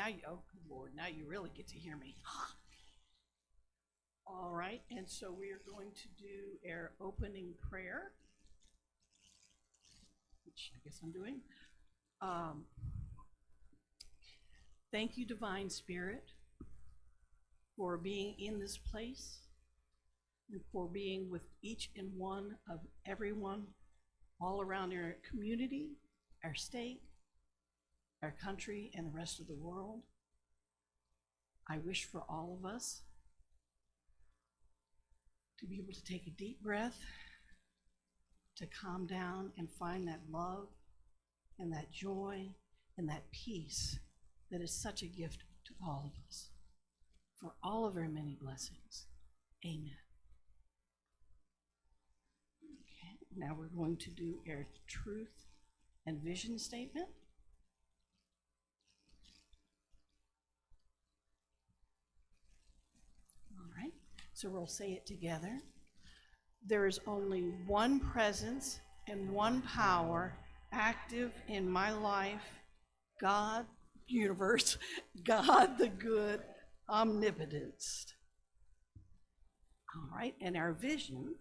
now you, oh, good Lord, now you really get to hear me. All right, and so we are going to do our opening prayer, which I guess I'm doing. Thank you, Divine Spirit, for being in this place and for being with each and one of everyone all around our community, our state, our country, and the rest of the world. I wish for all of us to be able to take a deep breath, to calm down and find that love and that joy and that peace that is such a gift to all of us. For all of our many blessings, amen. Okay, now we're going to do our truth and vision statement. All right, so we'll say it together. There is only one presence and one power active in my life, God, universe, God the good, omnipotence. All right, and our vision,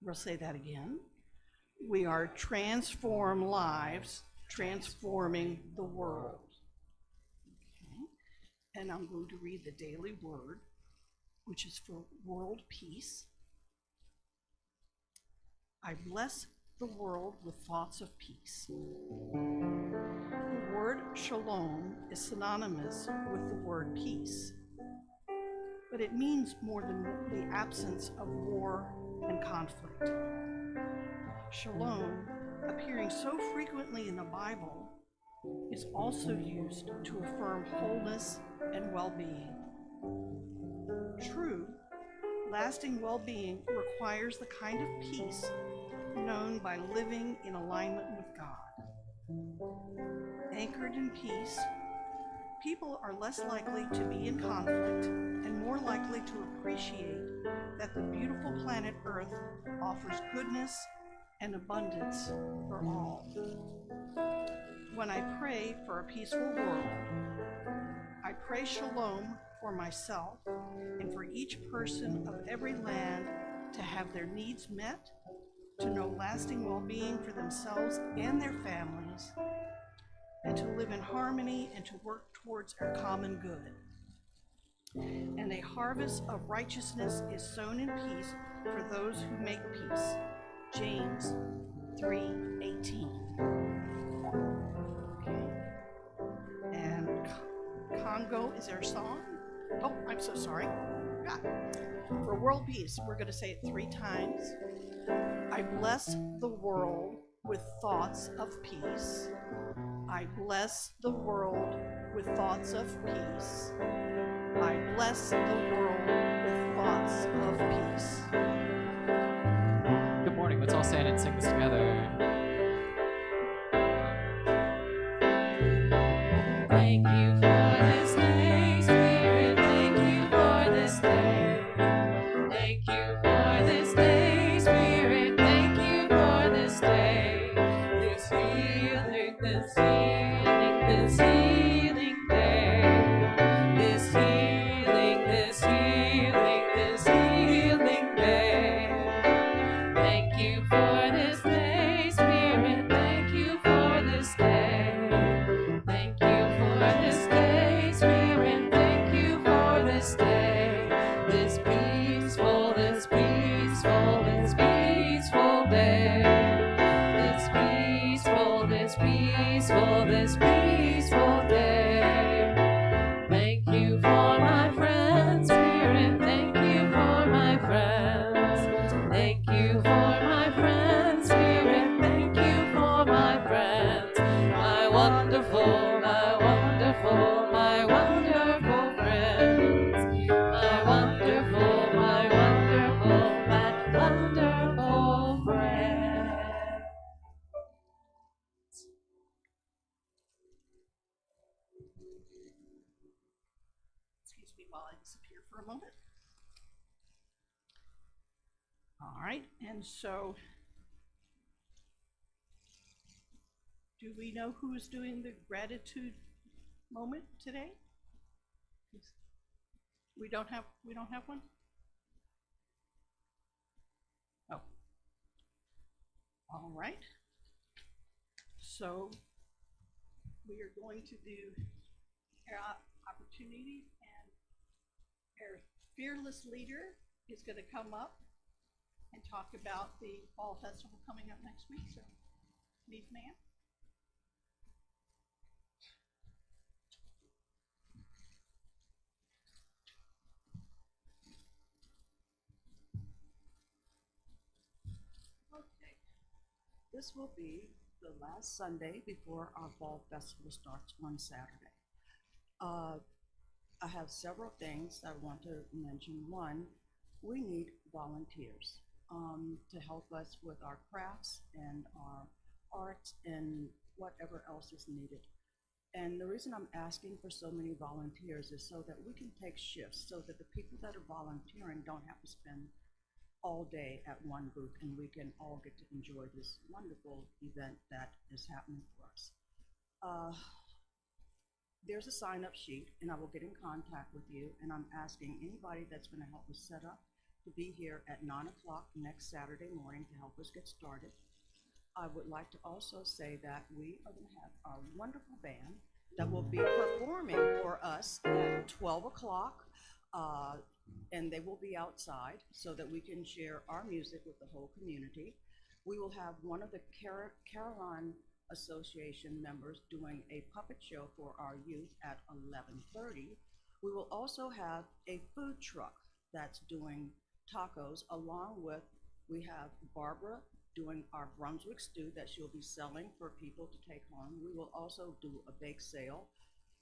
we'll say that again. We are transform lives, transforming the world. Okay, and I'm going to read the daily word, which is for world peace. I bless the world with thoughts of peace. The word shalom is synonymous with the word peace, but it means more than the absence of war and conflict. Shalom, appearing so frequently in the Bible, is also used to affirm wholeness and well-being. True, lasting well-being requires the kind of peace known by living in alignment with God. Anchored in peace, people are less likely to be in conflict and more likely to appreciate that the beautiful planet Earth offers goodness and abundance for all. When I pray for a peaceful world, I pray shalom for myself and for each person of every land to have their needs met, to know lasting well-being for themselves and their families, and to live in harmony and to work towards our common good. And a harvest of righteousness is sown in peace for those who make peace. James 3:18. Okay. And Congo is our song. Oh, I'm so sorry. God. For world peace, we're going to say it 3 times. I bless the world with thoughts of peace. I bless the world with thoughts of peace. I bless the world with thoughts of peace. Good morning. Let's all stand and sing this together. Thank you for this day, Spirit. Thank you for this day. Thank you for this day, Spirit. Thank you for this day. This healing, this healing, this healing day. This healing, this healing, this healing day. Thank you for this day, Spirit. Thank you for this day. Thank you for this day, Spirit. Thank you for this day. This peaceful, this peaceful, this peaceful day. This peaceful, this peaceful, this peaceful day. Thank you for my friends, Spirit. Thank you for my friends. Thank you for my friends, Spirit. Thank you for my friends. My wonderful, my wonderful, my wonderful friends. My wonderful, my wonderful, my wonderful friends. Excuse me while I disappear for a moment. All right, and so do we know who's doing the gratitude moment today? We don't have one? Oh. All right. So we are going to do our opportunity, and our fearless leader is going to come up and talk about the fall festival coming up next week. So, please, ma'am. Okay. This will be the last Sunday before our fall festival starts on Saturday. I have several things I want to mention. One, we need volunteers to help us with our crafts and our arts and whatever else is needed. And the reason I'm asking for so many volunteers is so that we can take shifts, so that the people that are volunteering don't have to spend all day at one booth, and we can all get to enjoy this wonderful event that is happening for us. There's a sign-up sheet, and I will get in contact with you, and I'm asking anybody that's going to help us set up to be here at 9 o'clock next Saturday morning to help us get started. I would like to also say that we are going to have our wonderful band that will be performing for us at 12 o'clock, and they will be outside so that we can share our music with the whole community. We will have one of the Caroline Association members doing a puppet show for our youth at 11:30. We will also have a food truck that's doing tacos, along with, we have Barbara doing our Brunswick stew that she'll be selling for people to take home. We will also do a bake sale.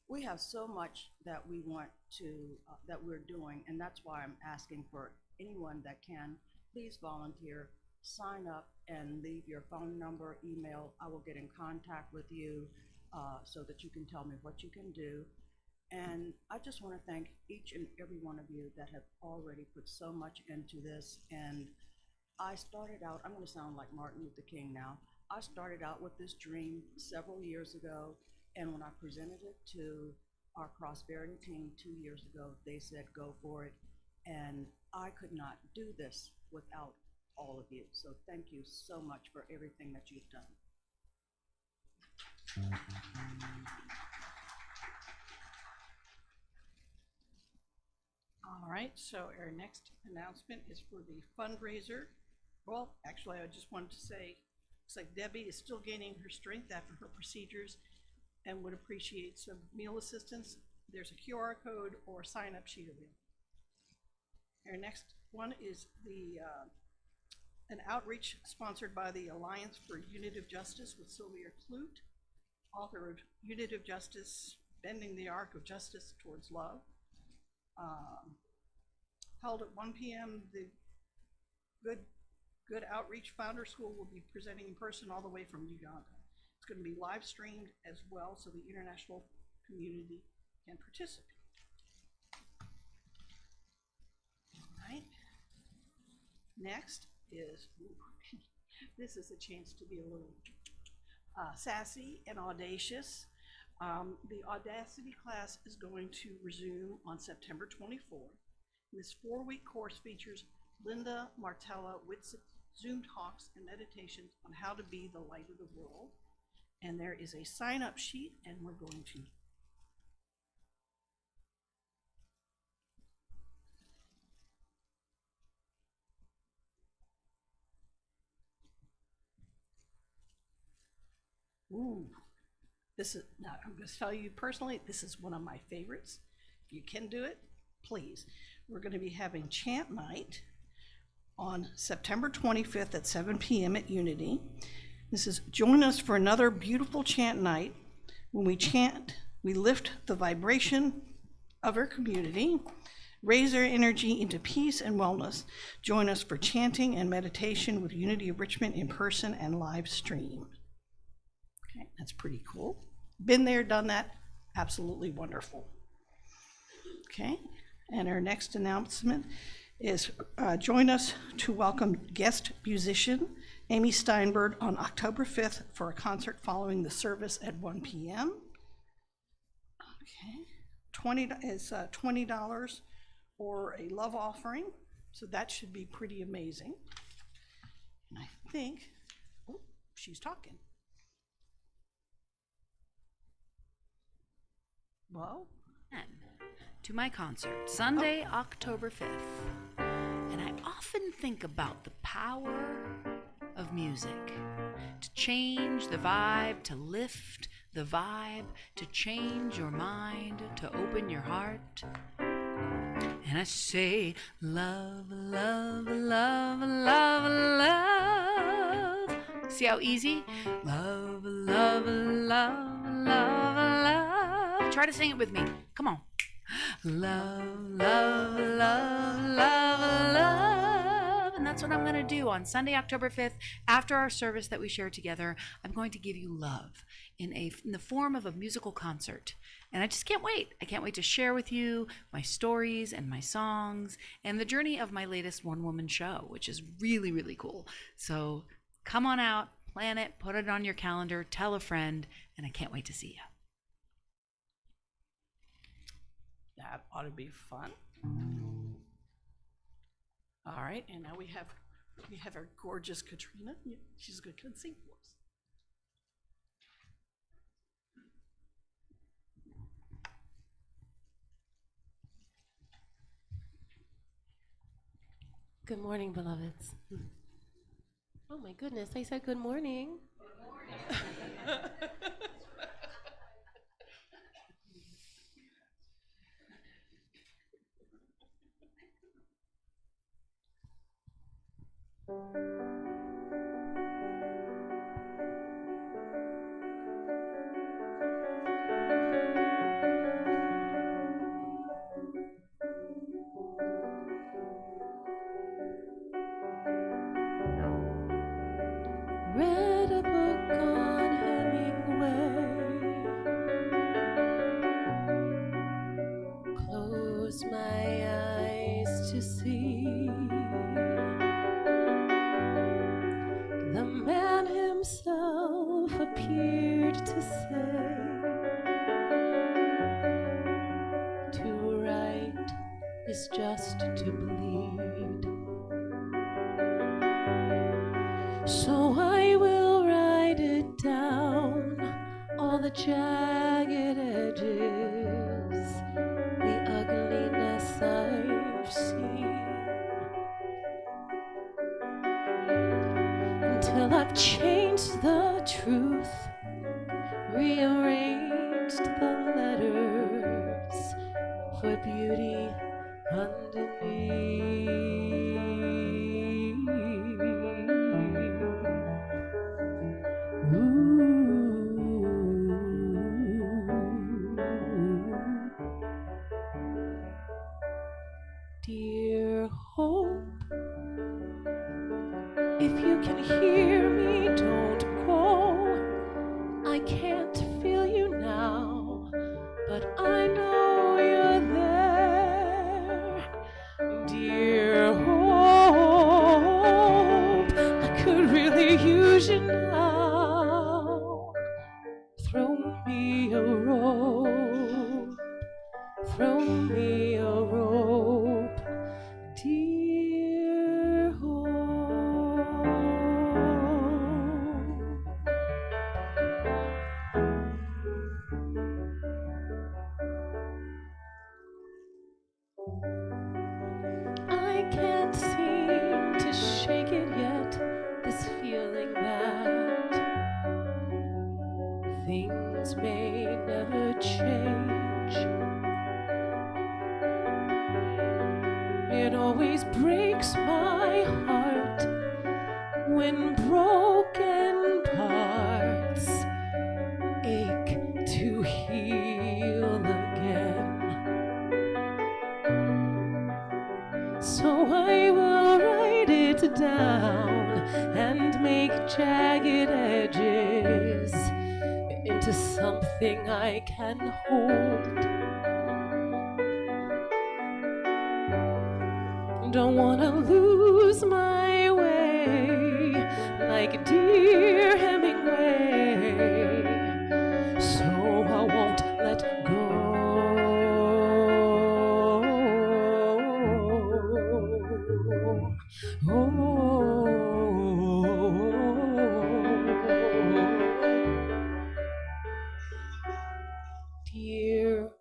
We have so much that we want to, that we're doing, and that's why I'm asking for anyone that can, please volunteer, sign up, and leave your phone number, email. I will get in contact with you so that you can tell me what you can do. And I just want to thank each and every one of you that have already put so much into this. And I started out, I'm going to sound like Martin Luther King now. I started out with this dream several years ago, and when I presented it to our prosperity team 2 years ago, they said, go for it. And I could not do this without all of you. So thank you so much for everything that you've done. All right, so our next announcement is for the fundraiser. Well, actually, I just wanted to say, looks like Debbie is still gaining her strength after her procedures and would appreciate some meal assistance. There's a QR code or sign-up sheet available. Our next one is an outreach sponsored by the Alliance for Unity of Justice with Sylvia Clute, author of Unity of Justice, Bending the Arc of Justice Towards Love. Held at 1 p.m., the Good Outreach Founder School will be presenting in person all the way from Uganda. It's going to be live streamed as well, so the international community can participate. All right. Next is, this is a chance to be a little sassy and audacious. The Audacity class is going to resume on September 24th. This 4-week course features Linda Martella Whitsitt's Zoom talks and meditations on how to be the light of the world. And there is a sign-up sheet, and we're going to this is, now I'm going to tell you personally, this is one of my favorites. If you can do it, please. We're going to be having chant night on September 25th at 7 p.m. at Unity. This is, join us for another beautiful chant night. When we chant, we lift the vibration of our community, raise our energy into peace and wellness. Join us for chanting and meditation with Unity of Richmond in person and live stream. Okay, that's pretty cool. Been there, done that, absolutely wonderful. Okay, and our next announcement is join us to welcome guest musician Amy Steinberg on October 5th for a concert following the service at 1 p.m. Okay, $20 or a love offering. So that should be pretty amazing. And I think, oh, she's talking. Well, to my concert, Sunday, October 5th. And I often think about the power of music to change the vibe, to lift the vibe, to change your mind, to open your heart. And I say, love, love, love, love, love. See how easy? Love, love, love, love, love. Try to sing it with me. Come on. Love, love, love, love, love. And that's what I'm going to do on Sunday, October 5th. After our service that we share together, I'm going to give you love in the form of a musical concert. And I just can't wait. I can't wait to share with you my stories and my songs and the journey of my latest one-woman show, which is really, really cool. So come on out, plan it, put it on your calendar, tell a friend, and I can't wait to see you. that ought to be fun. All right, and now we have our gorgeous Katrina. Yeah, she's going to sing for us. Good morning, beloveds. Oh my goodness, I said good morning. Good morning. Read a book on Hemingway, closed my eyes to see the man himself appeared to say, to write is just to bleed. So I will write it down, all the jagged edges, the ugliness I've seen, until I've changed the truth, rearranged the letters for beauty underneath. Dear hope, if you can hear me, don't go. I can't feel you now, but I know you're there. Dear hope, I could really use you now. Throw me a rope, throw me a rope, dear hope. I can't seem to shake it yet, this feeling that things may never change. It always breaks my heart when broken parts ache to heal again. So I will write it down and make jagged edges into something I can hold. Don't wanna lose my way like dear Hemingway, so I won't let go. Dear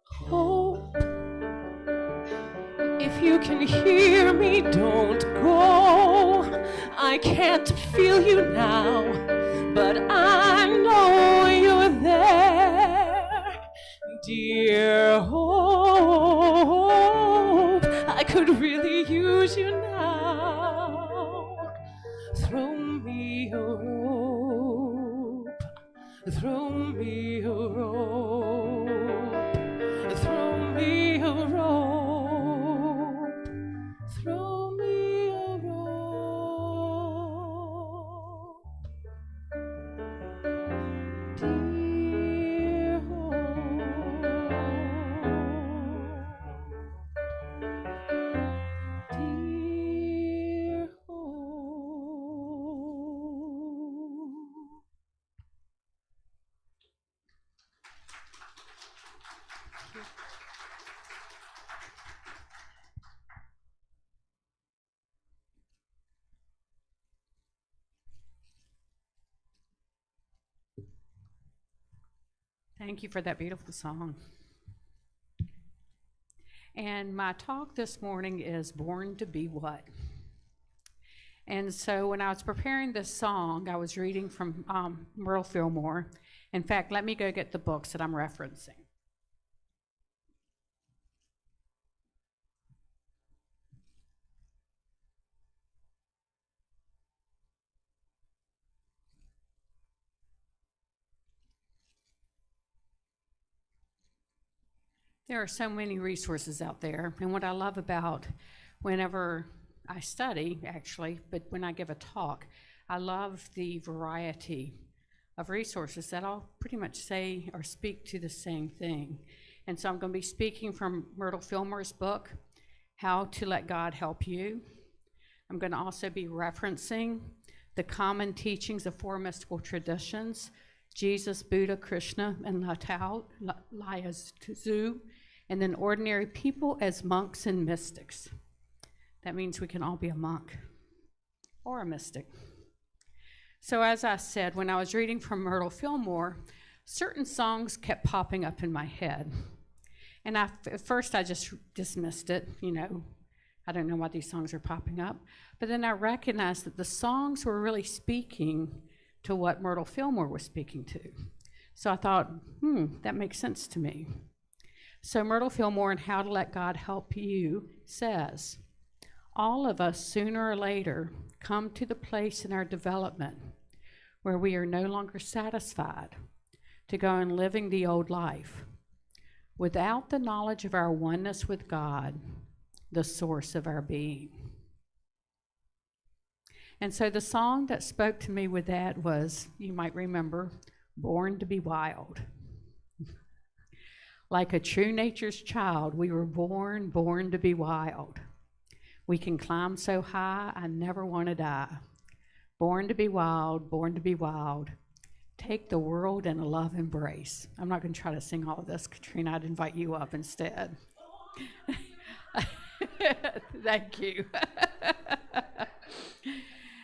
hope, if you can hear me, don't go. I can't feel you now, but I know you're there. Dear hope, I could really use you now. Throw me a rope, throw me a rope, throw me a rope, throw me a rope. Dear hope, dear hope. Thank you for that beautiful song. And my talk this morning is Born to Be What? And so when I was preparing this song, I was reading from Myrtle Fillmore. In fact, let me go get the books that I'm referencing. There are so many resources out there, and what I love about whenever I study, actually, but when I give a talk, I love the variety of resources that all pretty much say or speak to the same thing. And so I'm going to be speaking from Myrtle Fillmore's book, How to Let God Help You. I'm going to also be referencing the common teachings of four mystical traditions, Jesus, Buddha, Krishna, and Lao Tzu, and then ordinary people as monks and mystics. That means we can all be a monk or a mystic. So as I said, when I was reading from Myrtle Fillmore, certain songs kept popping up in my head. And at first I just dismissed it, I don't know why these songs are popping up. But then I recognized that the songs were really speaking to what Myrtle Fillmore was speaking to. So I thought, that makes sense to me. So Myrtle Fillmore in How to Let God Help You says, all of us sooner or later come to the place in our development where we are no longer satisfied to go on living the old life without the knowledge of our oneness with God, the source of our being. And so the song that spoke to me with that was, you might remember, Born to Be Wild. Like a true nature's child, we were born to be wild. We can climb so high, I never want to die. Born to be wild, born to be wild. Take the world in a love embrace. I'm not going to try to sing all of this, Katrina. I'd invite you up instead. Thank you.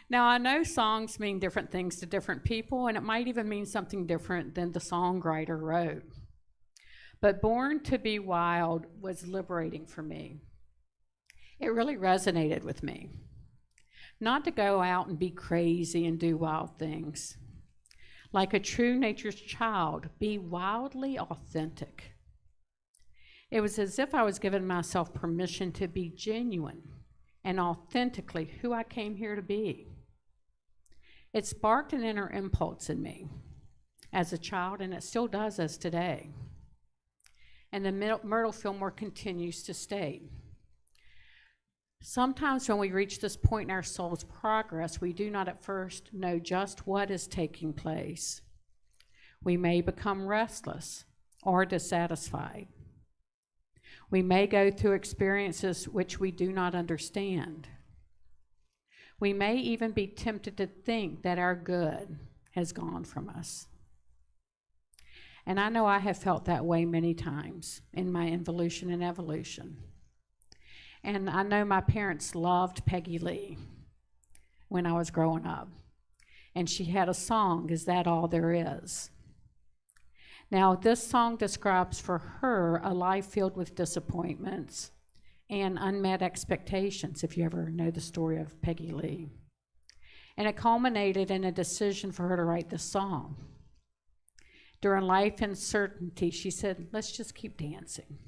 Now, I know songs mean different things to different people, and it might even mean something different than the songwriter wrote. But Born to Be Wild was liberating for me. It really resonated with me. Not to go out and be crazy and do wild things. Like a true nature's child, be wildly authentic. It was as if I was giving myself permission to be genuine and authentically who I came here to be. It sparked an inner impulse in me as a child, and it still does as today. And then Myrtle Fillmore continues to state, sometimes when we reach this point in our soul's progress, we do not at first know just what is taking place. We may become restless or dissatisfied. We may go through experiences which we do not understand. We may even be tempted to think that our good has gone from us. And I know I have felt that way many times in my involution and evolution. And I know my parents loved Peggy Lee. when I was growing up. And she had a song, Is That All There Is? Now, this song describes for her a life filled with disappointments and unmet expectations, if you ever know the story of Peggy Lee. And it culminated in a decision for her to write this song. During life uncertainty, she said, let's just keep dancing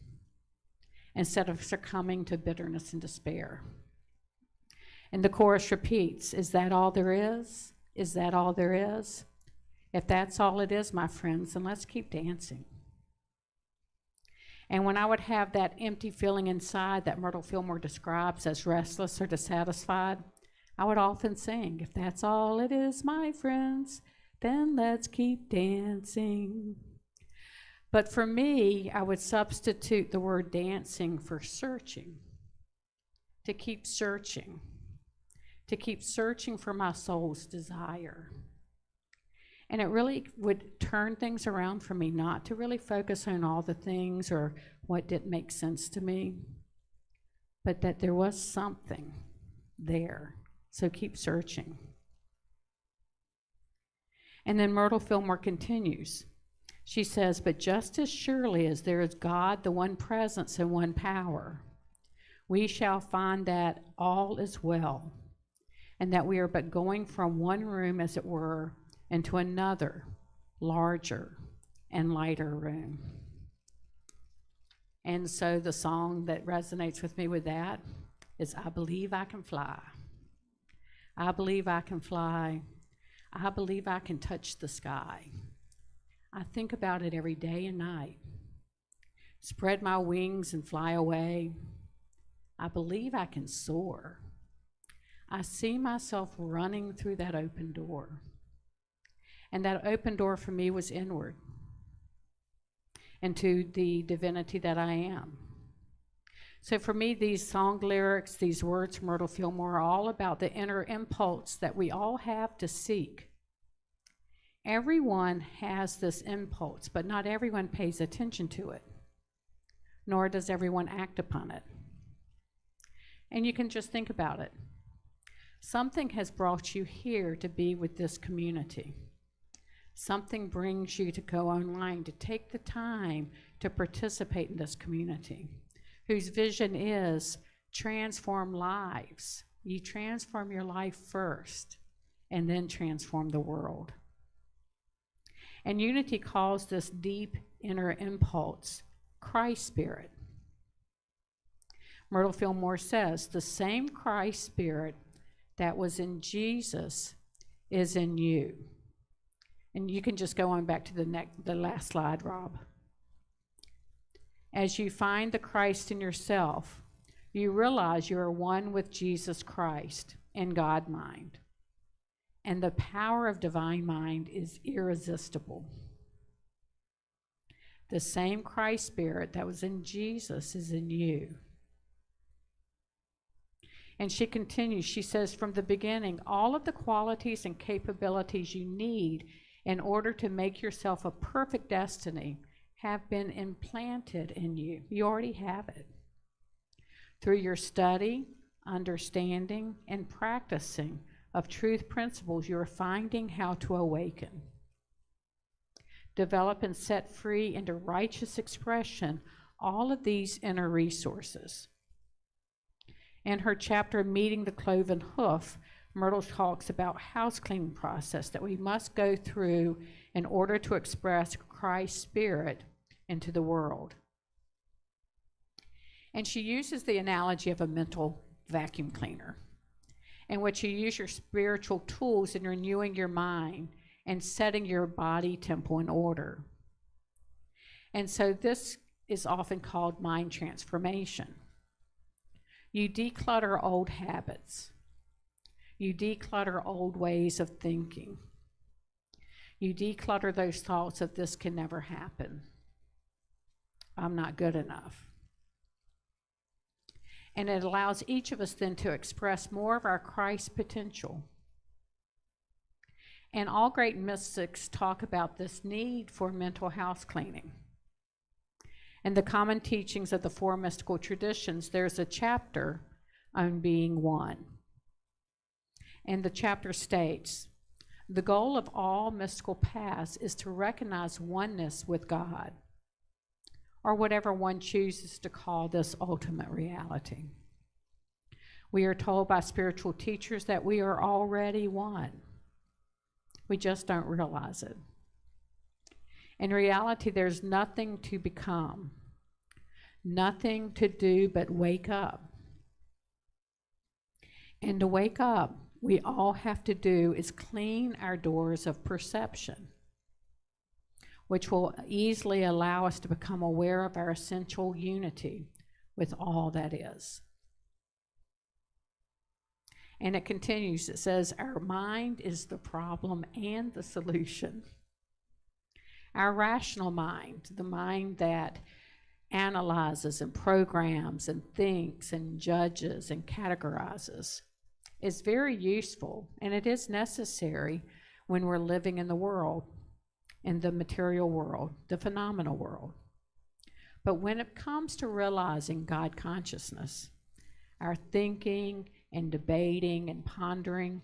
instead of succumbing to bitterness and despair. And the chorus repeats, is that all there is? Is that all there is? If that's all it is, my friends, then let's keep dancing. And when I would have that empty feeling inside that Myrtle Fillmore describes as restless or dissatisfied, I would often sing, if that's all it is, my friends, then let's keep dancing. But for me, I would substitute the word dancing for searching, to keep searching for my soul's desire. And it really would turn things around for me, not to really focus on all the things or what didn't make sense to me, but that there was something there. So keep searching. And then Myrtle Fillmore continues. She says, but just as surely as there is God, the one presence and one power, we shall find that all is well, and that we are but going from one room, as it were, into another, larger and lighter room. And so the song that resonates with me with that is I Believe I Can Fly. I believe I can fly. I believe I can touch the sky. I think about it every day and night. Spread my wings and fly away. I believe I can soar. I see myself running through that open door. And that open door for me was inward, into the divinity that I am. So for me, these song lyrics, these words from Myrtle Fillmore are all about the inner impulse that we all have to seek. Everyone has this impulse, but not everyone pays attention to it, nor does everyone act upon it. And you can just think about it. Something has brought you here to be with this community. Something brings you to go online, to take the time to participate in this community, whose vision is transform lives. You transform your life first, and then transform the world. And Unity calls this deep inner impulse Christ Spirit. Myrtle Fillmore says, the same Christ Spirit that was in Jesus is in you. And you can just go on back to the last slide, Rob. As you find the Christ in yourself, you realize you are one with Jesus Christ in God mind. And the power of divine mind is irresistible. The same Christ Spirit that was in Jesus is in you. And she continues, she says, from the beginning, all of the qualities and capabilities you need in order to make yourself a perfect destiny have been implanted in you. You already have it. Through your study, understanding, and practicing of truth principles, you are finding how to awaken, develop, and set free into righteous expression all of these inner resources. In her chapter, Meeting the Cloven Hoof, Myrtle talks about house cleaning process that we must go through in order to express Christ's Spirit into the world. And she uses the analogy of a mental vacuum cleaner, in which you use your spiritual tools in renewing your mind and setting your body temple in order. And so this is often called mind transformation. You declutter old habits. You declutter old ways of thinking. You declutter those thoughts of this can never happen. I'm not good enough. And it allows each of us then to express more of our Christ potential. And all great mystics talk about this need for mental house cleaning. In the common teachings of the four mystical traditions, there's a chapter on being one. And the chapter states, the goal of all mystical paths is to recognize oneness with God, or whatever one chooses to call this ultimate reality. We are told by spiritual teachers that we are already one. We just don't realize it. In reality, there's nothing to become, nothing to do but wake up. And to wake up, we all have to do is clean our doors of perception, which will easily allow us to become aware of our essential unity with all that is. And it continues, it says, our mind is the problem and the solution. Our rational mind, the mind that analyzes and programs and thinks and judges and categorizes, is very useful, and it is necessary when we're living in the world, in the material world, the phenomenal world. But when it comes to realizing God consciousness, our thinking and debating and pondering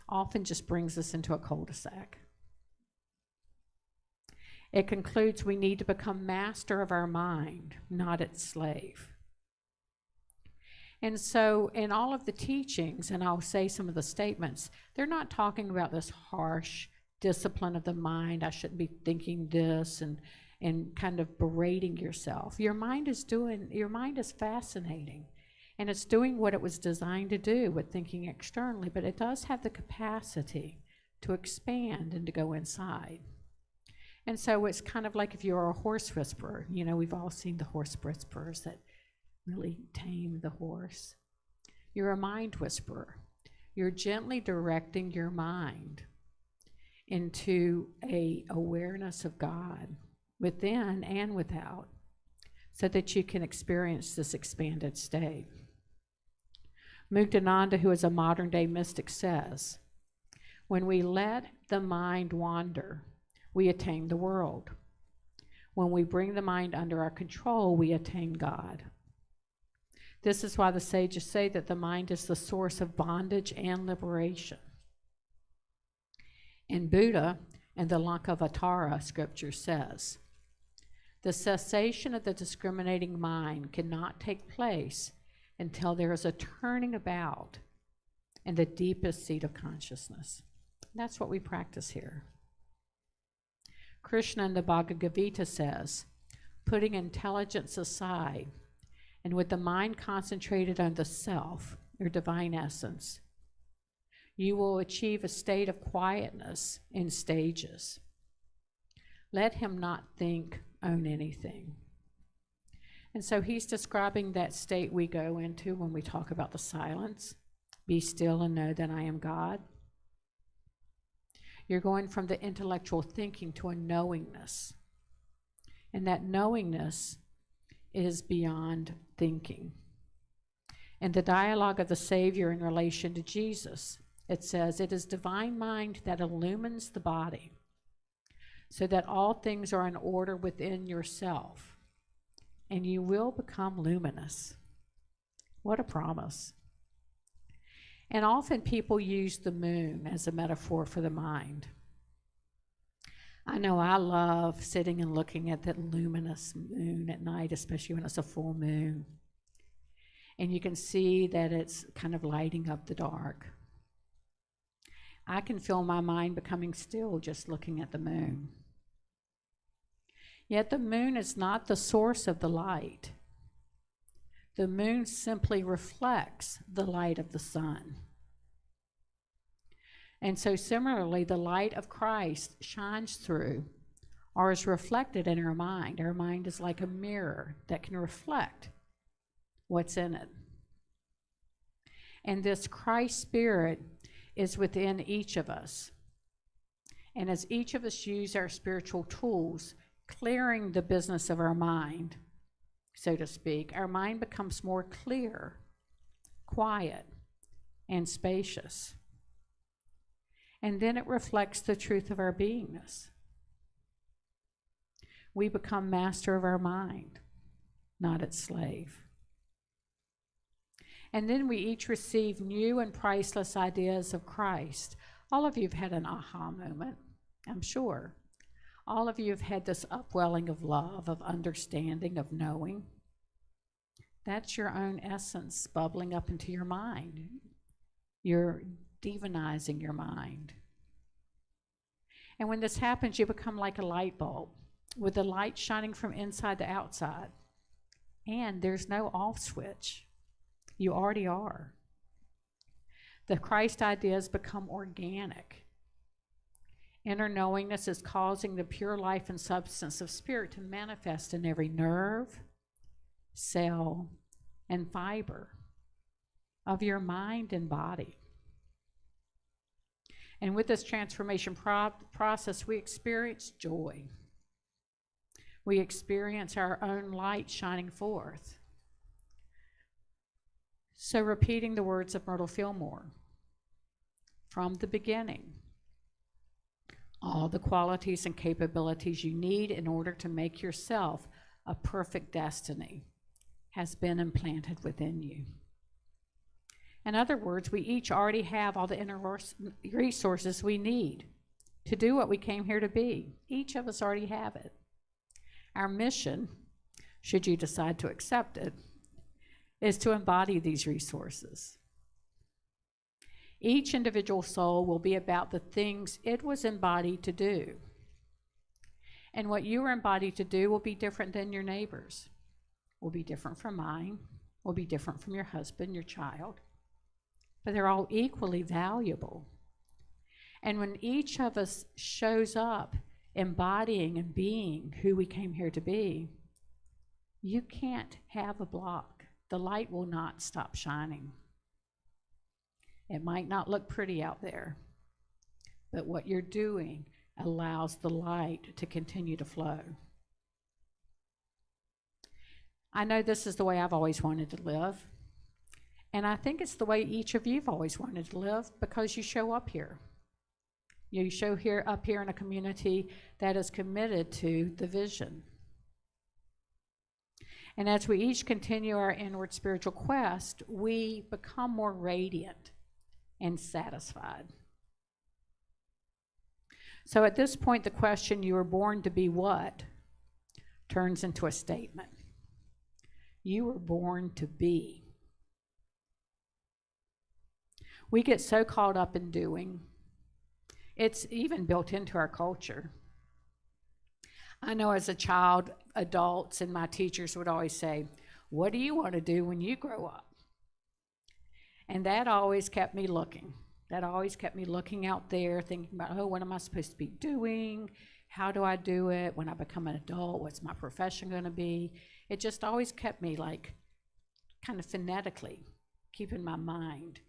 often just brings us into a cul-de-sac. It concludes we need to become master of our mind, not its slave. And so in all of the teachings, and I'll say some of the statements, they're not talking about this harsh discipline of the mind. I shouldn't be thinking this and kind of berating yourself. Your mind is fascinating, and it's doing what it was designed to do with thinking externally, but it does have the capacity to expand and to go inside. And so it's kind of like if you're a horse whisperer. You know, we've all seen the horse whisperers that really tame the horse. You're a mind whisperer. You're gently directing your mind into a awareness of God within and without, so that you can experience this expanded state. Muktananda, who is a modern day mystic, says, when we let the mind wander, we attain the world. When we bring the mind under our control, we attain God. This is why the sages say that the mind is the source of bondage and liberation. And Buddha in the Lankavatara scripture says, the cessation of the discriminating mind cannot take place until there is a turning about in the deepest seat of consciousness. That's what we practice here. Krishna in the Bhagavad Gita says, putting intelligence aside, and with the mind concentrated on the self, your divine essence, you will achieve a state of quietness in stages. Let him not think, own anything. And so he's describing that state we go into when we talk about the silence. Be still and know that I am God. You're going from the intellectual thinking to a knowingness. And that knowingness is beyond thinking. In the dialogue of the Savior in relation to Jesus, it says, it is divine mind that illumines the body, so that all things are in order within yourself, and you will become luminous. What a promise. And often people use the moon as a metaphor for the mind. I know I love sitting and looking at that luminous moon at night, especially when it's a full moon. And you can see that it's kind of lighting up the dark. I can feel my mind becoming still just looking at the moon. Yet the moon is not the source of the light. The moon simply reflects the light of the sun. And so similarly, the light of Christ shines through or is reflected in our mind. Our mind is like a mirror that can reflect what's in it. And this Christ spirit is within each of us. And as each of us use our spiritual tools, clearing the business of our mind, so to speak, our mind becomes more clear, quiet, and spacious. And then it reflects the truth of our beingness. We become master of our mind, not its slave. And then we each receive new and priceless ideas of Christ. All of you have had an aha moment, I'm sure. All of you have had this upwelling of love, of understanding, of knowing. That's your own essence bubbling up into your mind. You're divinizing your mind. And when this happens, you become like a light bulb, with the light shining from inside to outside. And there's no off switch. You already are. The Christ ideas become organic. Inner knowingness is causing the pure life and substance of spirit to manifest in every nerve, cell, and fiber of your mind and body. And with this transformation process, we experience joy. We experience our own light shining forth. So repeating the words of Myrtle Fillmore, from the beginning, all the qualities and capabilities you need in order to make yourself a perfect destiny has been implanted within you. In other words, we each already have all the inner resources we need to do what we came here to be. Each of us already have it. Our mission, should you decide to accept it, is to embody these resources. Each individual soul will be about the things it was embodied to do. And what you were embodied to do will be different than your neighbor's, will be different from mine, will be different from your husband, your child. But they're all equally valuable. And when each of us shows up embodying and being who we came here to be, you can't have a block. The light will not stop shining. It might not look pretty out there, but what you're doing allows the light to continue to flow. I know this is the way I've always wanted to live, and I think it's the way each of you've always wanted to live because you show up here. You show up here in a community that is committed to the vision. And as we each continue our inward spiritual quest, we become more radiant and satisfied. So at this point, the question, you were born to be what, turns into a statement. You were born to be. We get so caught up in doing. It's even built into our culture. I know as a child, adults and my teachers would always say, "What do you want to do when you grow up?" And that always kept me looking. That always kept me looking out there, thinking about, oh, what am I supposed to be doing? How do I do it? When I become an adult, what's my profession going to be? It just always kept me like kind of phonetically keeping my mind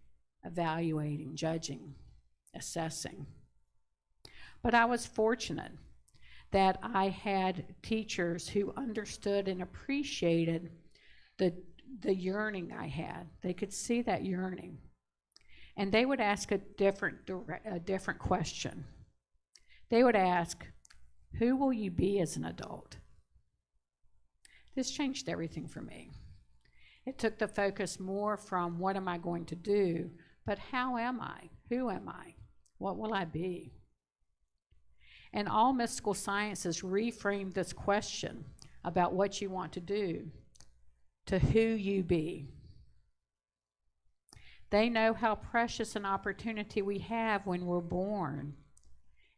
evaluating, judging, assessing. But I was fortunate that I had teachers who understood and appreciated the yearning I had. They could see that yearning. And they would ask a different question. They would ask, who will you be as an adult? This changed everything for me. It took the focus more from what am I going to do, but how am I? Who am I? What will I be? And all mystical sciences reframe this question about what you want to do to who you be. They know how precious an opportunity we have when we're born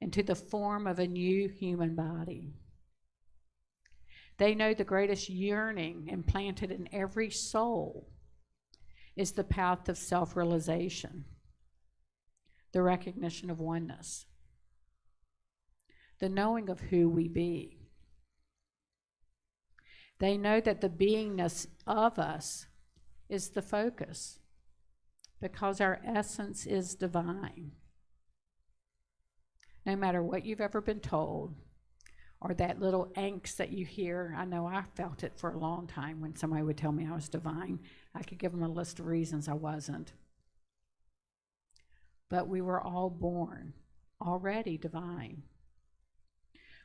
into the form of a new human body. They know the greatest yearning implanted in every soul is the path of self-realization, the recognition of oneness, the knowing of who we be. They know that the beingness of us is the focus because our essence is divine. No matter what you've ever been told or that little angst that you hear, I know I felt it for a long time when somebody would tell me I was divine. I could give them a list of reasons I wasn't. But we were all born already divine.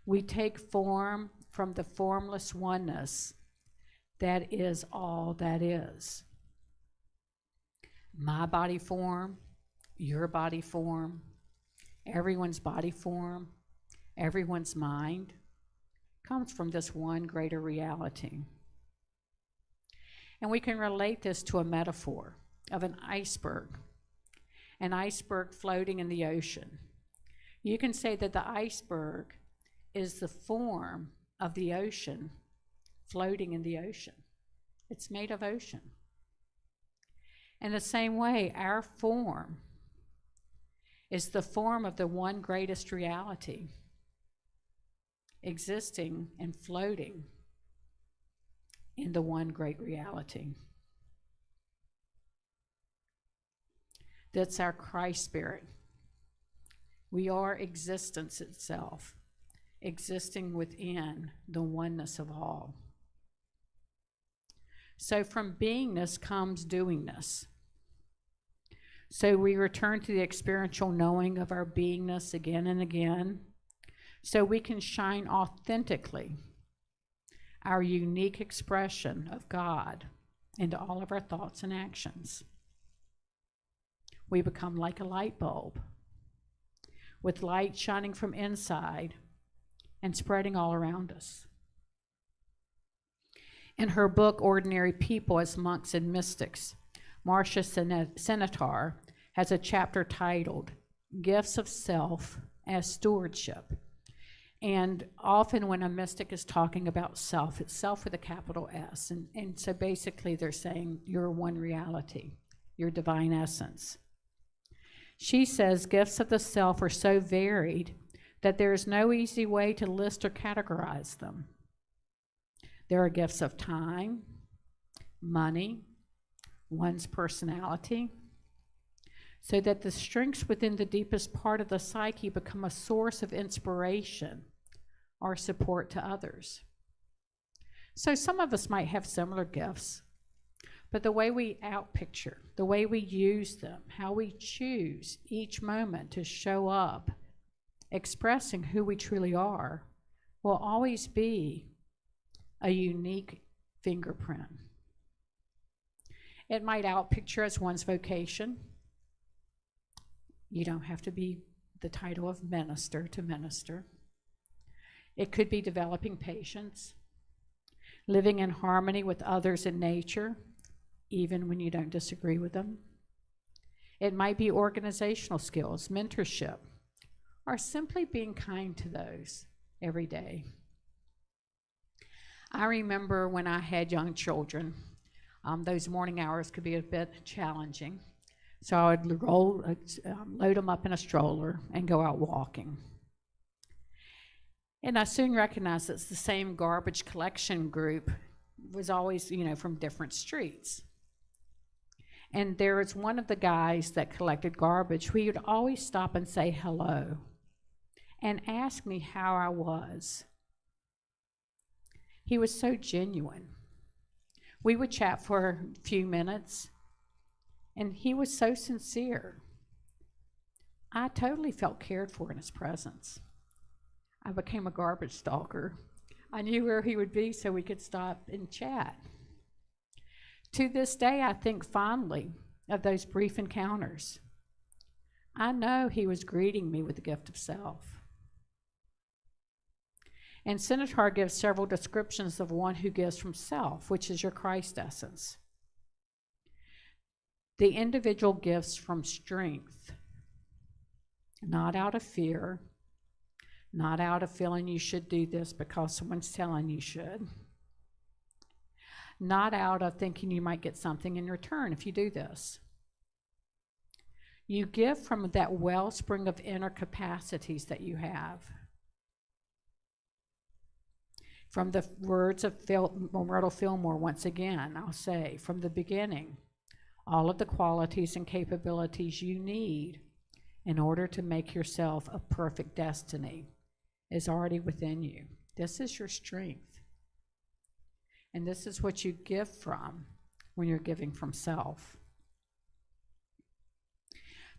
We take form from the formless oneness that is all that is. my body form, your body form, everyone's body form, everyone's mind comes from this one greater reality. And we can relate this to a metaphor of an iceberg floating in the ocean. You can say that the iceberg is the form of the ocean floating in the ocean. It's made of ocean. In the same way, our form is the form of the one greatest reality, existing and floating in the one great reality. That's our Christ spirit. We are existence itself, existing within the oneness of all. So from beingness comes doingness. So we return to the experiential knowing of our beingness again and again, so we can shine authentically our unique expression of God into all of our thoughts and actions. We become like a light bulb, with light shining from inside and spreading all around us. In her book, Ordinary People as Monks and Mystics, Marcia Senator has a chapter titled Gifts of Self as Stewardship. And often when a mystic is talking about self, it's self with a capital S. And so basically they're saying you're one reality, your divine essence. She says gifts of the self are so varied that there is no easy way to list or categorize them. There are gifts of time, money, one's personality, so that the strengths within the deepest part of the psyche become a source of inspiration or support to others. So some of us might have similar gifts, but the way we outpicture, the way we use them, how we choose each moment to show up, expressing who we truly are, will always be a unique fingerprint. It might outpicture as one's vocation. You don't have to be the title of minister to minister. It could be developing patience, living in harmony with others in nature, even when you don't disagree with them. It might be organizational skills, mentorship, or simply being kind to those every day. I remember when I had young children, those morning hours could be a bit challenging. So I would load them up in a stroller and go out walking. And I soon recognized it's the same garbage collection group was always, from different streets. And there was one of the guys that collected garbage who would always stop and say hello and ask me how I was. He was so genuine. We would chat for a few minutes, and he was so sincere. I totally felt cared for in his presence. I became a garbage stalker. I knew where he would be so we could stop and chat. To this day, I think fondly of those brief encounters. I know he was greeting me with the gift of self. And Senator gives several descriptions of one who gives from self, which is your Christ essence. The individual gives from strength, not out of fear, not out of feeling you should do this because someone's telling you should, not out of thinking you might get something in return if you do this. You give from that wellspring of inner capacities that you have. From the words of Myrtle Fillmore, once again, I'll say, from the beginning, all of the qualities and capabilities you need in order to make yourself a perfect destiny is already within you. This is your strength. And this is what you give from when you're giving from self.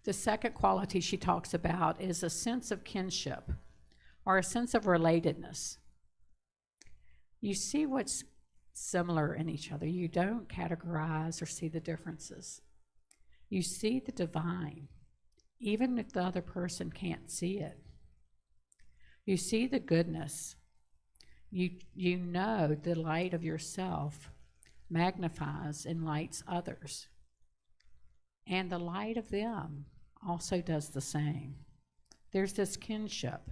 The second quality she talks about is a sense of kinship or a sense of relatedness. You see what's similar in each other. You don't categorize or see the differences. You see the divine, even if the other person can't see it. You see the goodness. You know the light of yourself magnifies and lights others. And the light of them also does the same. There's this kinship.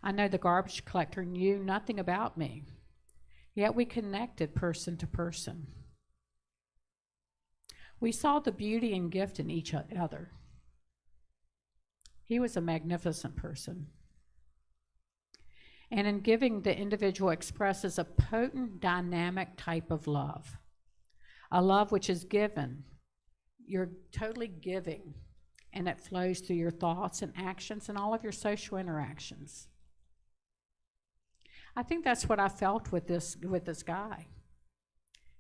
I know the garbage collector knew nothing about me, yet we connected person to person. We saw the beauty and gift in each other. He was a magnificent person. And in giving, the individual expresses a potent, dynamic type of love. A love which is given. You're totally giving, and it flows through your thoughts and actions and all of your social interactions. I think that's what I felt with this guy.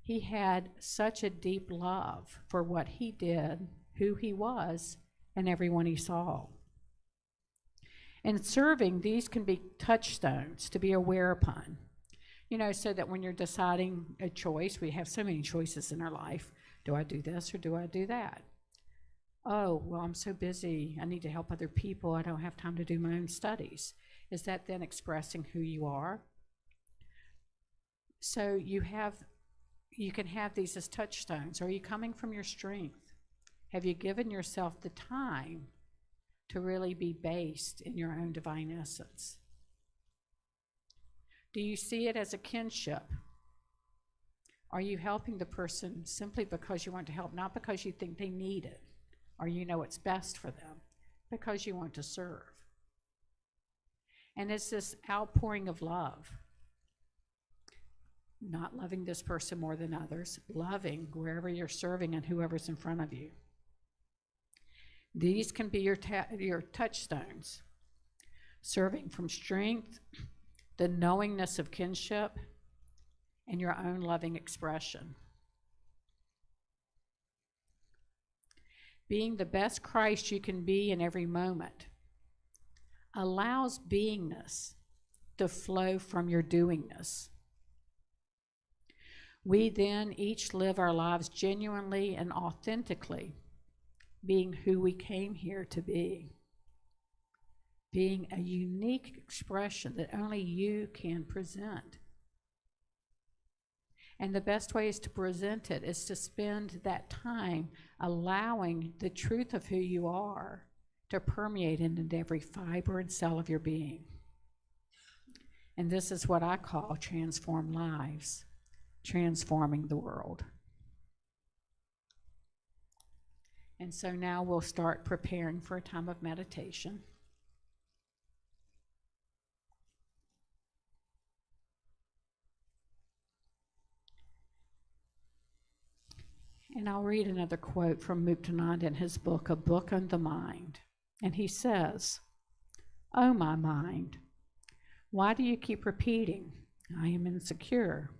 He had such a deep love for what he did, who he was, and everyone he saw. In serving, these can be touchstones to be aware upon. You know, so that when you're deciding a choice, we have so many choices in our life. Do I do this or do I do that? Oh, well, I'm so busy. I need to help other people. I don't have time to do my own studies. Is that then expressing who you are? So you can have these as touchstones. Are you coming from your strength? Have you given yourself the time to really be based in your own divine essence? Do you see it as a kinship? Are you helping the person simply because you want to help, not because you think they need it, or you know it's best for them, because you want to serve? And it's this outpouring of love. Not loving this person more than others, loving wherever you're serving and whoever's in front of you. These can be your touchstones. Serving from strength, the knowingness of kinship, and your own loving expression. Being the best Christ you can be in every moment allows beingness to flow from your doingness. We then each live our lives genuinely and authentically, being who we came here to be. Being a unique expression that only you can present. And the best way is to present it is to spend that time allowing the truth of who you are to permeate into every fiber and cell of your being. And this is what I call transformed lives, transforming the world. And so now we'll start preparing for a time of meditation. And I'll read another quote from Muktanand in his book, A Book on the Mind. And he says, "Oh, my mind, why do you keep repeating, I am insecure,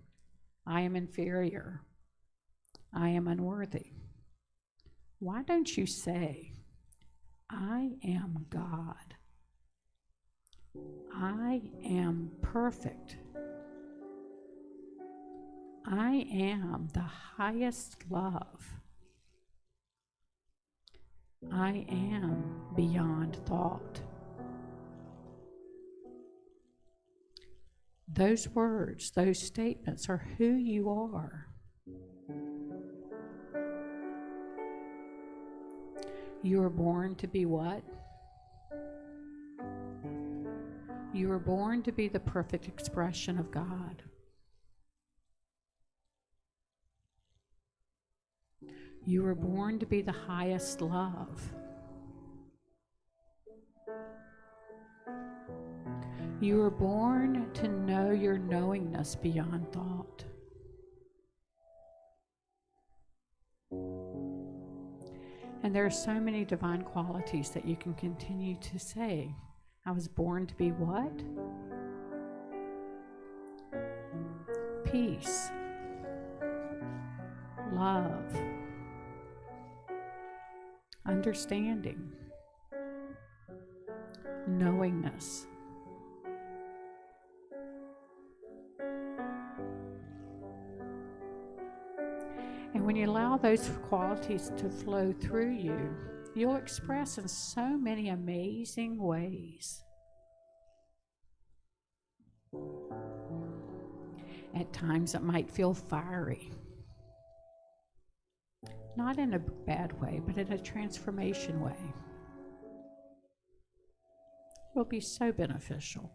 I am inferior, I am unworthy? Why don't you say, I am God, I am perfect, I am the highest love, I am beyond thought"? Those words, those statements are who you are. You were born to be what? You were born to be the perfect expression of God. You were born to be the highest love. You were born to know your knowingness beyond thought. And there are so many divine qualities that you can continue to say. I was born to be what? Peace, love, understanding, knowingness. And when you allow those qualities to flow through you, you'll express in so many amazing ways. At times it might feel fiery. Not in a bad way, but in a transformation way. It will be so beneficial.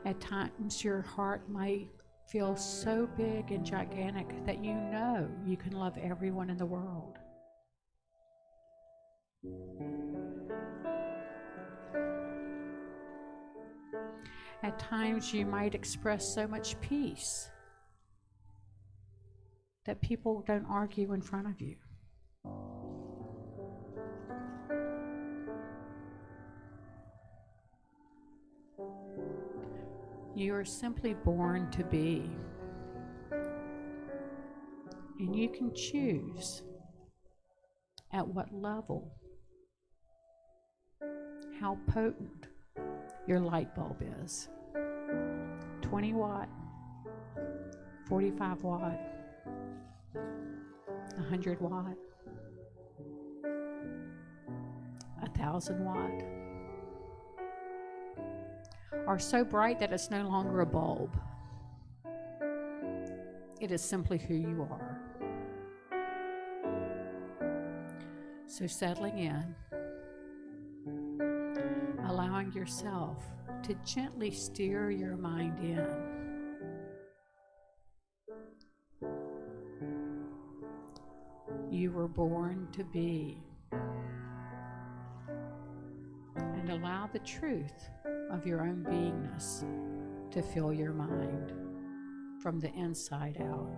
At times your heart might feel so big and gigantic that you know you can love everyone in the world. At times you might express so much peace that people don't argue in front of you. You are simply born to be. And you can choose at what level, how potent your light bulb is. 20 watt, 45 watt, 100 watt, 1,000 watt, are so bright that it's no longer a bulb. It is simply who you are. So settling in, allowing yourself to gently steer your mind in. You were born to be. And allow the truth of your own beingness to fill your mind from the inside out.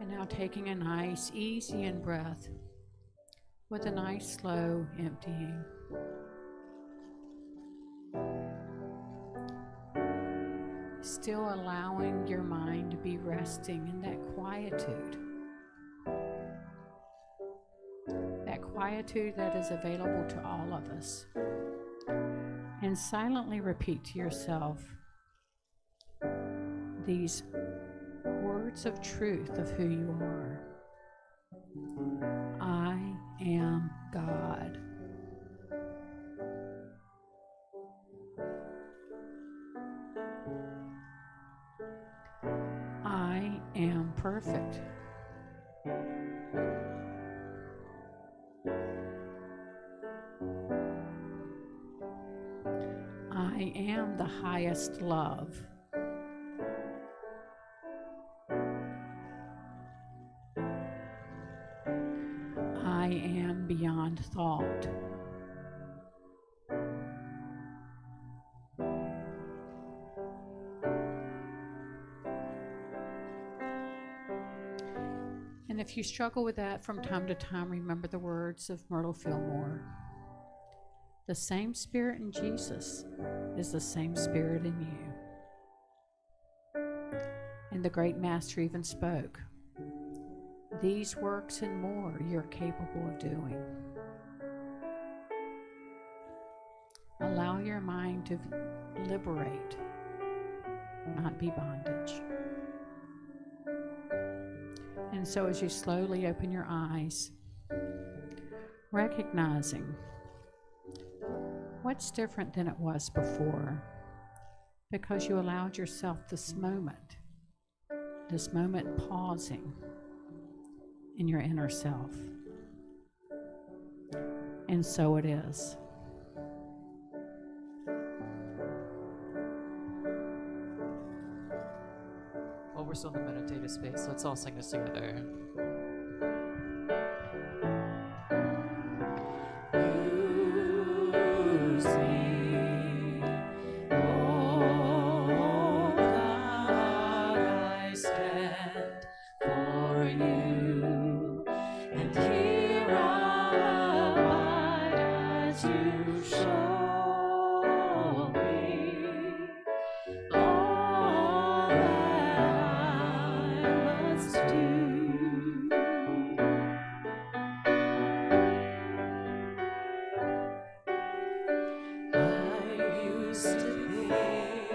And now taking a nice, easy in breath with a nice, slow emptying. Still allowing your mind to be resting in that quietude. That quietude that is available to all of us. And silently repeat to yourself these words of truth of who you are. I am God. I am perfect. I am the highest love. I am beyond thought. And if you struggle with that from time to time, remember the words of Myrtle Fillmore. The same Spirit in Jesus is the same Spirit in you. And the great Master even spoke, these works and more you're capable of doing. Allow your mind to liberate, not be bondage. And so as you slowly open your eyes, recognizing what's different than it was before, because you allowed yourself this moment pausing in your inner self. And so it is. While we're still in the meditative space, let's all sing this together. You sing, oh God, I stand for you, and here I abide as you show me all that I must do. I used to think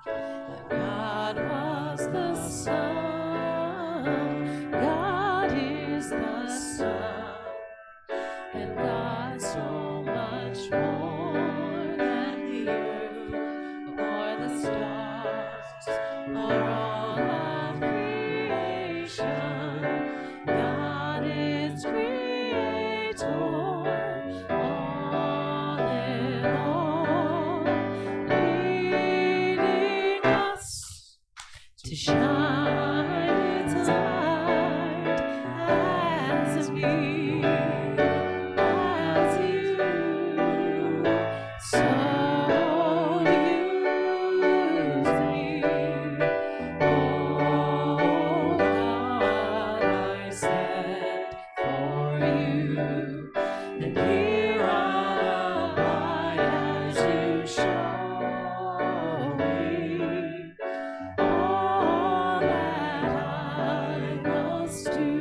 that God was the Son. God is the Son, and God so much more than the earth or the stars or all of creation. God is creator, all in all, leading us to shine its light as me, as you. So use me, oh God, I stand for you, and here I abide as you show me all that I must do.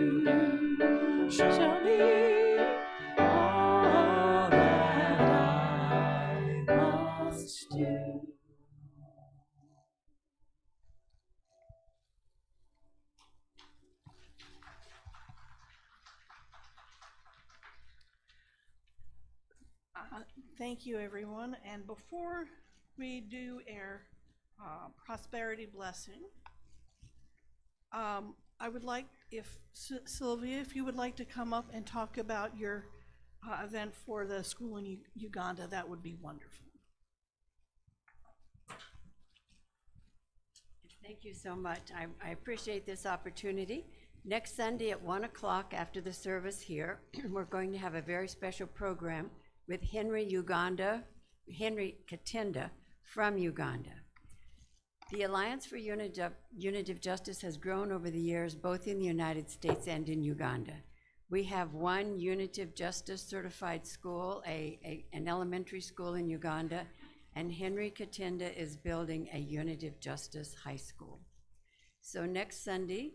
Show me all that I must do. Thank you, everyone. And before we do our prosperity blessing, I would like, if Sylvia, if you would like to come up and talk about your event for the school in Uganda, that would be wonderful. Thank you so much. I appreciate this opportunity. Next Sunday at 1 o'clock after the service here, we're going to have a very special program with Henry Katinda from Uganda. The Alliance for Unitive Justice has grown over the years, both in the United States and in Uganda. We have one Unitive Justice certified school, an elementary school in Uganda, and Henry Katinda is building a Unitive Justice high school. So next Sunday,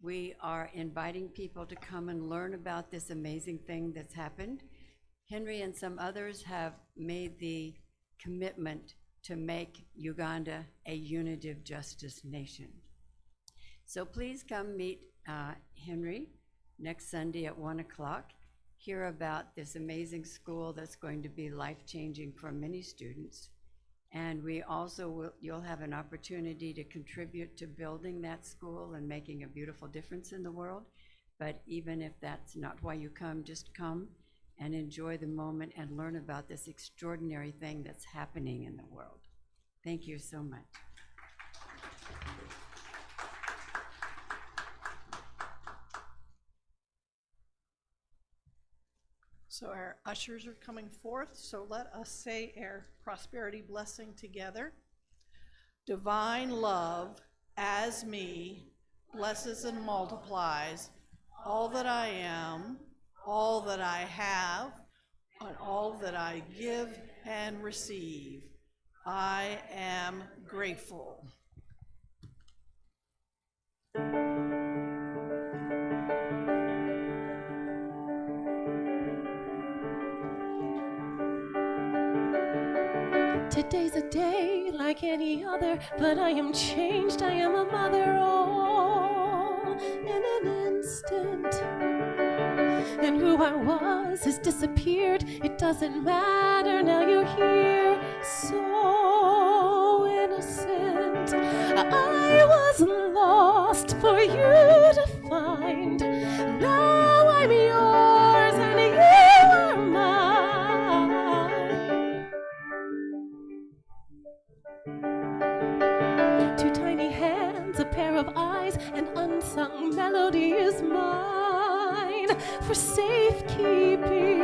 we are inviting people to come and learn about this amazing thing that's happened. Henry and some others have made the commitment to make Uganda a Unitive Justice nation. So please come meet Henry next Sunday at 1 o'clock. Hear about this amazing school that's going to be life-changing for many students. And we also you'll have an opportunity to contribute to building that school and making a beautiful difference in the world. But even if that's not why you come, just come and enjoy the moment and learn about this extraordinary thing that's happening in the world. Thank you so much. So our ushers are coming forth, so let us say our prosperity blessing together. Divine love, as me, blesses and multiplies all that I am, all that I have, and all that I give and receive. I am grateful. Today's a day like any other, but I am changed. I am a mother all in an instant. And who I was has disappeared. It doesn't matter, now you're here, so innocent. I was lost for you to find. Now I'm yours and you are mine. Two tiny hands, a pair of eyes, an unsung melody is mine for safekeeping,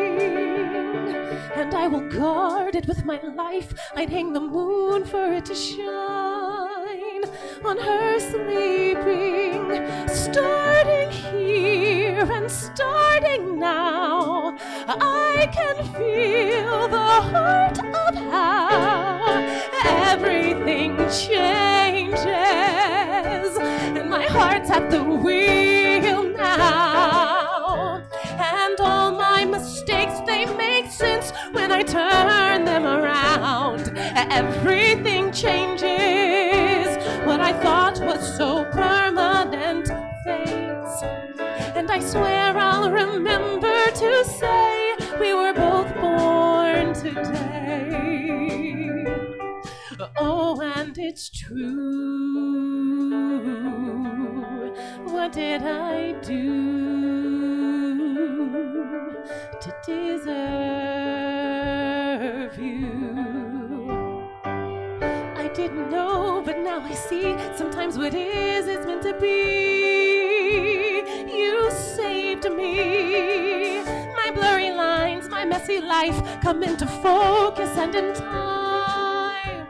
and I will guard it with my life. I'd hang the moon for it to shine on her sleeping. Starting here and starting now, I can feel the heart of how everything changes, and my heart's at the wheel now, and all my mistakes, they make sense when I turn them around. Everything changes. What I thought was so permanent fades, and I swear I'll remember to say we were both born today. Oh, and it's true. What did I do to deserve you? I didn't know, but now I see. Sometimes what is meant to be. You saved me. My blurry lines, my messy life come into focus, and in time,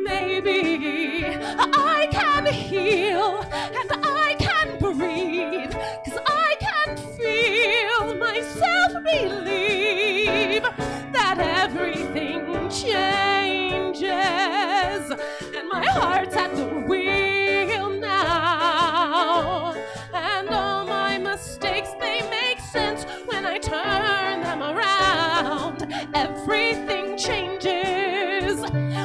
maybe I can heal and I can breathe, 'cause I can feel myself believe that everything changes, and my heart's at the wheel now, and all my mistakes, they make sense when I turn them around. Everything changes.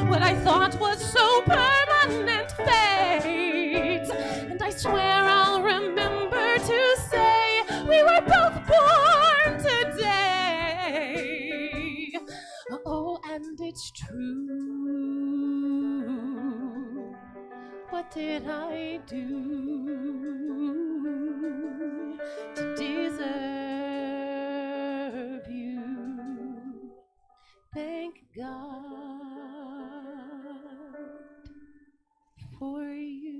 What I thought was so permanent fades, and I swear I'll remember to say we were both born today. Oh, and it's true. What did I do to deserve you? Thank God for you.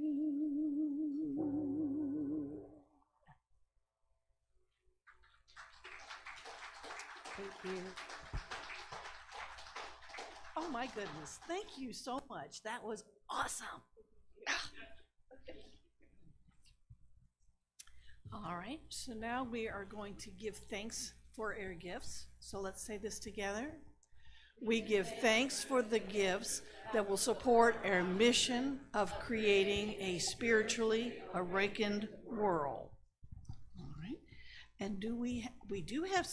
Thank you. Oh my goodness, thank you so much. That was awesome. All right, so now we are going to give thanks for our gifts. So let's say this together. We give thanks for the gifts that will support our mission of creating a spiritually awakened world. All right, and we have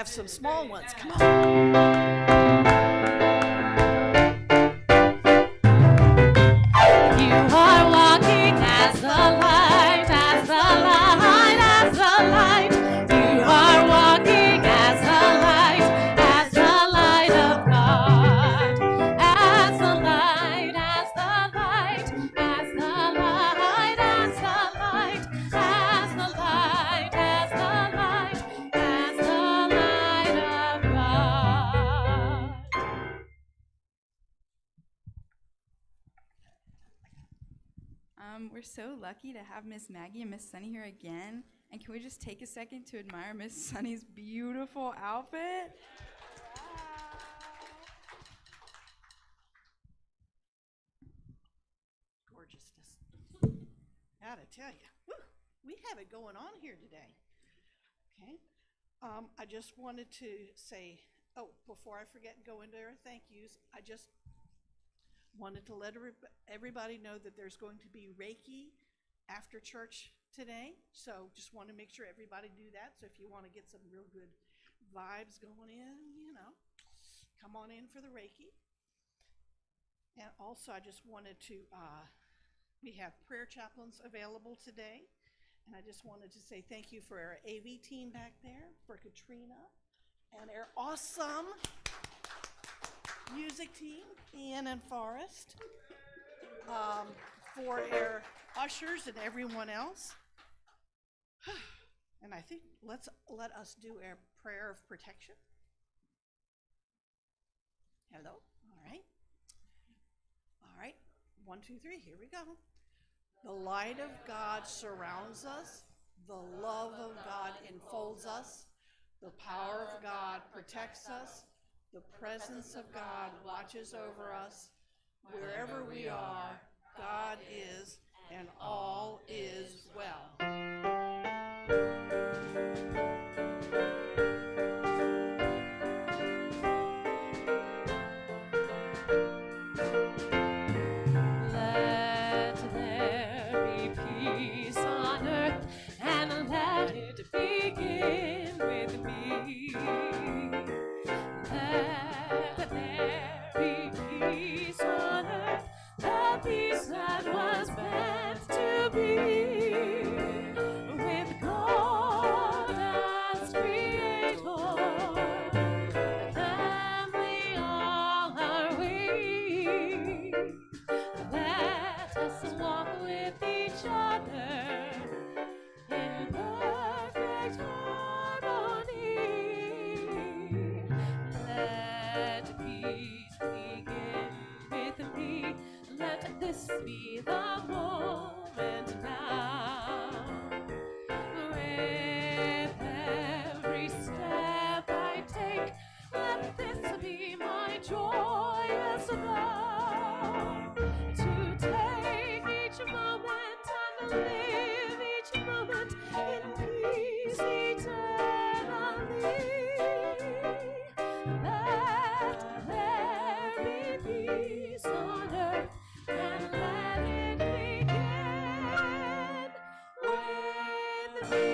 some small ones. Come on. You are walking as the light, as the light, as the light. You are walking as the light of God. As the light, as the light, as the light, as the light, as the light, as the light, as the light of God. We're so lucky to have Miss Maggie and Miss Sunny here again. And can we just take a second to admire Miss Sunny's beautiful outfit? Gorgeousness. Gotta tell you. Woo. we have it going on here today. Okay. I just wanted to say, before I forget and go into our thank yous, I just wanted to let everybody know that there's going to be Reiki after church today. So just want to make sure everybody do that. So if you want to get some real good vibes going in, come on in for the Reiki. And also I just wanted to, we have prayer chaplains available today. And I just wanted to say thank you for our AV team back there, for Katrina, and our awesome music team, Ian and Forrest, for our ushers and everyone else. And I think let us do our prayer of protection. Hello, all right. All right, 1, 2, 3, here we go. The light of God surrounds us. The love of God enfolds us. The power of God protects us. The presence of God watches over us. Wherever we are, God is, and all is well. Let there be peace on earth, and let it begin with me. Let there be peace on earth, the peace that was meant to be. With God as creator, then we all are we. Let us walk with each other in perfect harmony. Let peace begin with me. Let this be the moment now. With every step I take, let this be my joyous vow. To take each moment and live each moment in peace eternally. Let there be peace on earth, and let it begin with me.